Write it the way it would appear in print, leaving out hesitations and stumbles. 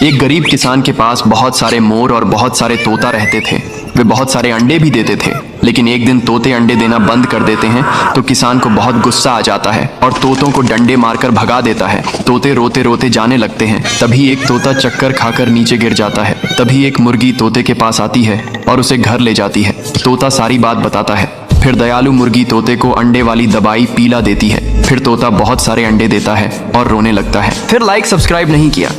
एक गरीब किसान के पास बहुत सारे मोर और बहुत सारे तोता रहते थे। वे बहुत सारे अंडे भी देते थे, लेकिन एक दिन तोते अंडे देना बंद कर देते हैं तो किसान को बहुत गुस्सा आ जाता है और तोतों को डंडे मारकर भगा देता है। तोते रोते रोते जाने लगते हैं। तभी एक तोता चक्कर खाकर नीचे गिर जाता है। तभी एक मुर्गी तोते के पास आती है और उसे घर ले जाती है। तोता सारी बात बताता है। फिर दयालु मुर्गी तोते को अंडे वाली दवाई पीला देती है। फिर तोता बहुत सारे अंडे देता है और रोने लगता है। फिर लाइक सब्सक्राइब नहीं किया।